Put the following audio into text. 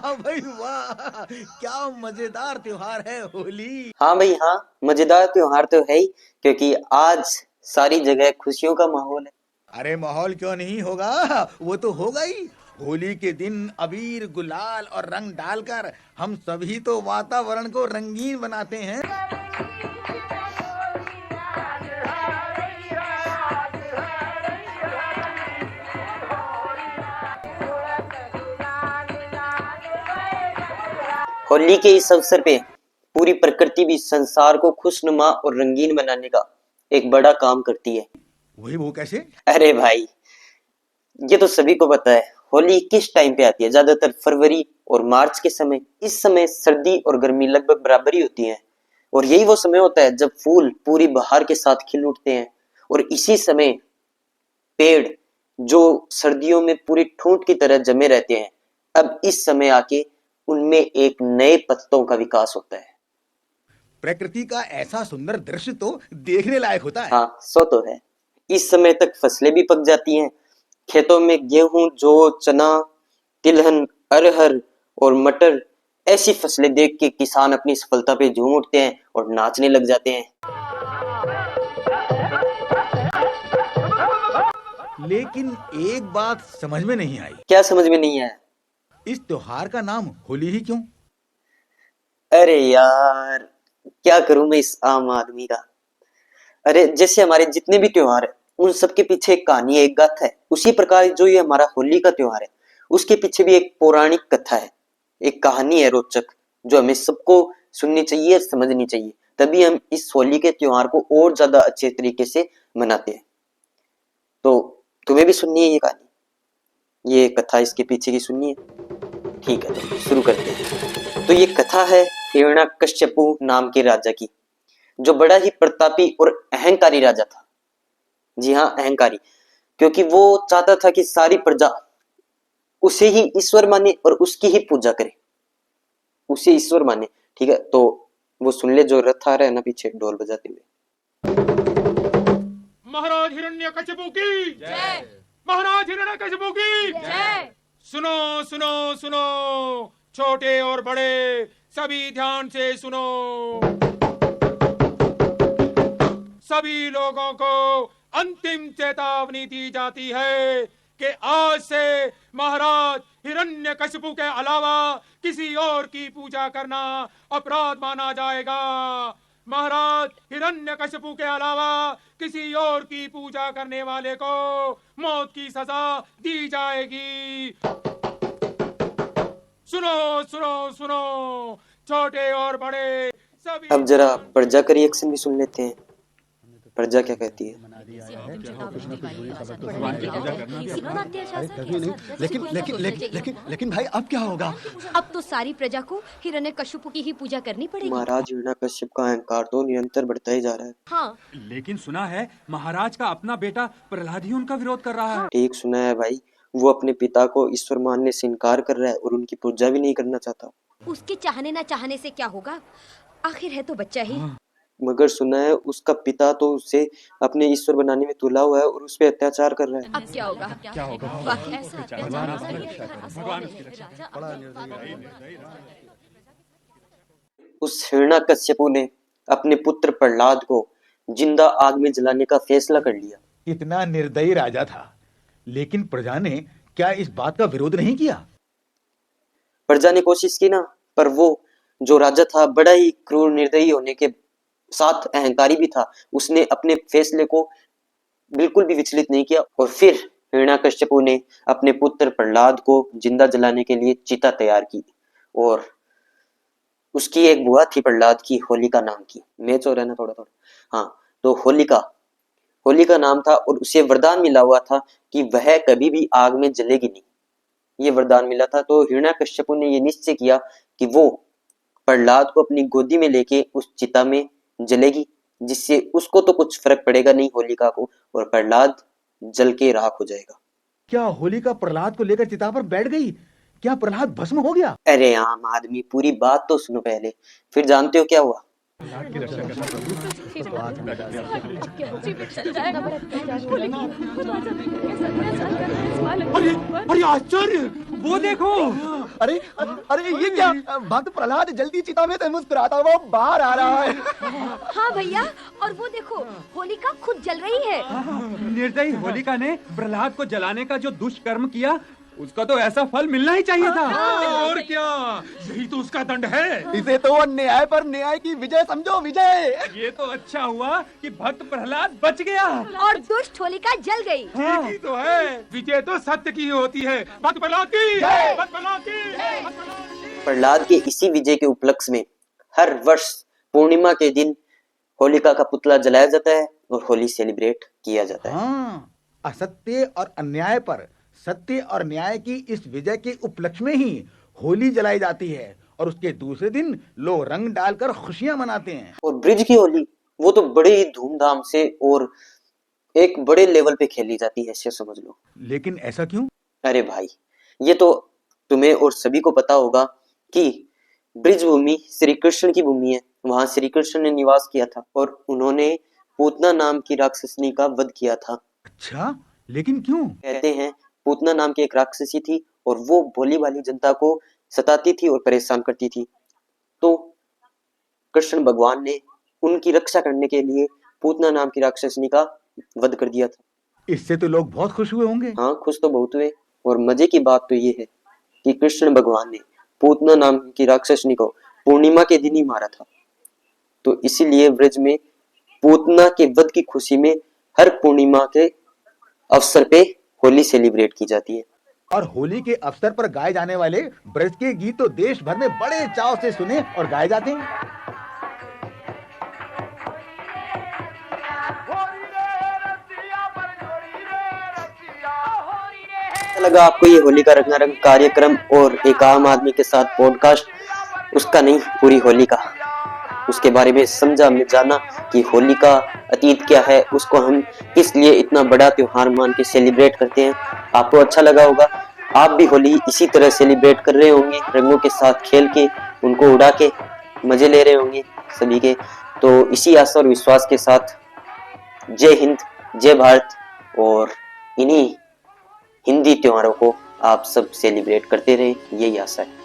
वाह भाई वाह, क्या मजेदार त्योहार है होली। हाँ भाई हाँ, मजेदार त्योहार तो है ही, क्योंकि आज सारी जगह खुशियों का माहौल है। अरे माहौल क्यों नहीं होगा, वो तो होगा ही। होली के दिन अबीर गुलाल और रंग डालकर हम सभी तो वातावरण को रंगीन बनाते हैं। होली के इस अवसर पे पूरी प्रकृति भी संसार को खुशनुमा और रंगीन बनाने का एक बड़ा काम करती है। वही वो कैसे? अरे भाई, ये तो सभी को पता है। होली किस टाइम पे आती है? ज्यादातर फरवरी और मार्च के समय। इस समय सर्दी और गर्मी लगभग बराबर ही होती है, और यही वो समय होता है जब फूल पूरी बहार के साथ खिल उठते हैं। और इसी समय पेड़ जो सर्दियों में पूरी ठूंठ की तरह जमे रहते हैं, अब इस समय आके उनमें एक नए पत्तों का विकास होता है। प्रकृति का ऐसा सुंदर दृश्य तो देखने लायक होता है। हाँ, सो तो है। इस समय तक फसलें भी पक जाती हैं। खेतों में गेहूं, जौ, चना, तिलहन, अरहर और मटर ऐसी फसलें देख के किसान अपनी सफलता पे झूम उठते हैं और नाचने लग जाते हैं। लेकिन एक बात समझ में नहीं आई। क्या समझ में नहीं आया? इस त्योहार का नाम होली ही क्यों? अरे यार, क्या करूं मैं इस आम आदमी का। अरे जैसे हमारे जितने भी त्योहार है उन सबके पीछे एक कहानी है, एक गाथा है। उसी प्रकार जो ये हमारा होली का त्योहार है उसके पीछे भी एक पौराणिक कथा है, एक कहानी है रोचक, जो हमें सबको सुननी चाहिए और समझनी चाहिए। तभी हम इस होली के त्योहार को और ज्यादा अच्छे तरीके से मनाते हैं। तो तुम्हें भी सुननी है ये कहानी, ये कथा इसके पीछे की सुननी है? ठीक है, तो शुरू करते हैं। तो ये कथा है हिरण्यकश्यपु नाम के राजा की, जो बड़ा ही प्रतापी और अहंकारी राजा था। जी हाँ, अहंकारी, क्योंकि वो चाहता था कि सारी प्रजा उसे ही ईश्वर माने और उसकी ही पूजा करे, उसे ईश्वर माने। ठीक है, तो वो सुन ले जो रथ आ रहा है ना पीछे ढोल बजाते हुए। महाराज हिरण्यकशिपु की जय। महाराज हिरण्यकशिपु की जय। सुनो सुनो सुनो, छोटे और बड़े सभी ध्यान से सुनो। सभी लोगों को अंतिम चेतावनी दी जाती है कि आज से महाराज हिरण्यकशिपु के अलावा किसी और की पूजा करना अपराध माना जाएगा। महाराज हिरण्यकशिपु के अलावा किसी और की पूजा करने वाले को मौत की सजा दी जाएगी। सुनो सुनो सुनो, छोटे और बड़े सभी। अब जरा प्रजा का रिएक्शन भी सुन लेते हैं, प्रजा क्या कहती है। लेकिन लेकिन लेकिन लेकिन लेकिन भाई अब क्या होगा? अब तो सारी प्रजा को हिरण्यकशिपु की ही पूजा करनी पड़ेगी। महाराज हिरण्यकश्यप का अहंकार तो निरंतर बढ़ता ही जा रहा है। हाँ, लेकिन सुना है महाराज का अपना बेटा प्रहलाद ही उनका विरोध कर रहा है। ठीक सुना है भाई, वो अपने पिता को ईश्वर मानने से इनकार कर रहा है और उनकी पूजा भी नहीं करना चाहता। उसके चाहने ना चाहने से क्या होगा, आखिर है तो बच्चा ही। मगर सुना है उसका पिता तो उसे अपने ईश्वर बनाने में तुला हुआ है और उस पर अत्याचार कर रहा है। अब क्या होगा? क्या होगा? वाकई ऐसा उस हिरण्यकश्यपु ने अपने पुत्र प्रहलाद को जिंदा आग में जलाने का फैसला कर लिया। इतना निर्दयी राजा था, लेकिन प्रजा ने क्या इस बात का विरोध नहीं किया? प्रजा ने कोशिश की ना, पर वो जो राजा था बड़ा ही क्रूर निर्दयी होने के साथ अहंकारी भी था। उसने अपने फैसले को बिल्कुल भी विचलित नहीं किया और फिर हिरण्यकश्यपु ने अपने पुत्र प्रहलाद को जिंदा जलाने के लिए चिता तैयार की। और उसकी एक बुआ थी प्रहलाद की, होलिका नाम की। मैच हो रहा है ना थोड़ा थोड़ा। हाँ, तो होलिका नाम था और उसे वरदान मिला हुआ था कि वह कभी भी आग में जलेगी नहीं। ये वरदान मिला था। तो हिरण्यकश्यपु ने ये निश्चय किया कि वो प्रहलाद को अपनी गोदी में लेके उस चिता में जलेगी, जिससे उसको तो कुछ फर्क पड़ेगा नहीं होलिका को, और प्रहलाद जल के राख हो जाएगा। क्या होलिका प्रहलाद को लेकर चिता पर बैठ गई? क्या प्रहलाद भस्म हो गया? अरे आम आदमी, पूरी बात तो सुनो पहले, फिर जानते हो क्या हुआ। अरे आश्चर्य, वो देखो अरे अरे ये क्या? भक्त प्रहलाद जल्दी चिता में से मुस्कुराता हुआ बाहर आ रहा है। हाँ भैया, और वो देखो होलिका खुद जल रही है। निर्दयी होलिका ने प्रहलाद को जलाने का जो दुष्कर्म किया, उसका तो ऐसा फल मिलना ही चाहिए था। और क्या, यही तो उसका दंड है। इसे तो अन्याय पर न्याय की विजय समझो, विजय। ये तो अच्छा हुआ कि भक्त प्रहलाद बच गया और दुष्ट होलिका जल गई। ठीक ही तो है। विजय तो सत्य की ही होती है। भक्त प्रहलाद की, भक्त प्रहलाद की। प्रहलाद के इसी विजय के उपलक्ष्य में हर वर्ष पूर्णिमा के दिन होलिका का पुतला जलाया जाता है और होली सेलिब्रेट किया जाता है। हाँ, असत्य और अन्याय पर सत्य और न्याय की इस विजय के उपलक्ष्य में ही होली जलाई जाती है और उसके दूसरे दिन लोग रंग डालकर खुशियां मनाते हैं। और ब्रिज की होली वो तो बड़े ही धूमधाम से और एक बड़े लेवल पे खेली जाती है, ऐसे समझ लो। लेकिन ऐसा क्यों? अरे भाई, ये तो तुम्हें और सभी को पता होगा कि ब्रिज भूमि श्री कृष्ण की भूमि है। वहां श्री कृष्ण ने निवास किया था और उन्होंने पूतना नाम की राक्षसनी का वध किया था। अच्छा, लेकिन क्यों? कहते हैं पूतना नाम की एक राक्षसी थी और वो भोली भाली जनता को सताती थी और परेशान करती थी। तो कृष्ण भगवान ने उनकी रक्षा करने के लिए पूतना नाम की राक्षसनी का वध कर दिया था। इससे तो लोग बहुत खुश हुए होंगे। हाँ, खुश तो बहुत हुए। और मजे की बात तो ये है कि कृष्ण भगवान ने पूतना नाम की राक्षसनी को पूर्णिमा के दिन ही मारा था। तो इसीलिए ब्रज में पूतना के वध की खुशी में हर पूर्णिमा के अवसर पे होली सेलिब्रेट की जाती है। और होली के अवसर पर गाए जाने वाले ब्रज के गीत तो देश भर में बड़े चाव से सुने और गाए जाते हैं। अच्छा लगा आपको ये होली का रंगारंग कार्यक्रम और एक आम आदमी के साथ पॉडकास्ट, उसका नहीं पूरी होली का, उसके बारे में समझा, में जाना कि होली का अतीत क्या है, उसको हम किस लिए इतना बड़ा त्योहार मान के सेलिब्रेट करते हैं। आपको अच्छा लगा होगा। आप भी होली इसी तरह सेलिब्रेट कर रहे होंगे, रंगों के साथ खेल के, उनको उड़ा के मजे ले रहे होंगे सभी के। तो इसी आशा और विश्वास के साथ जय हिंद, जय भारत, और इन्हीं हिंदी त्योहारों को आप सब सेलिब्रेट करते रहे, यही आशा है।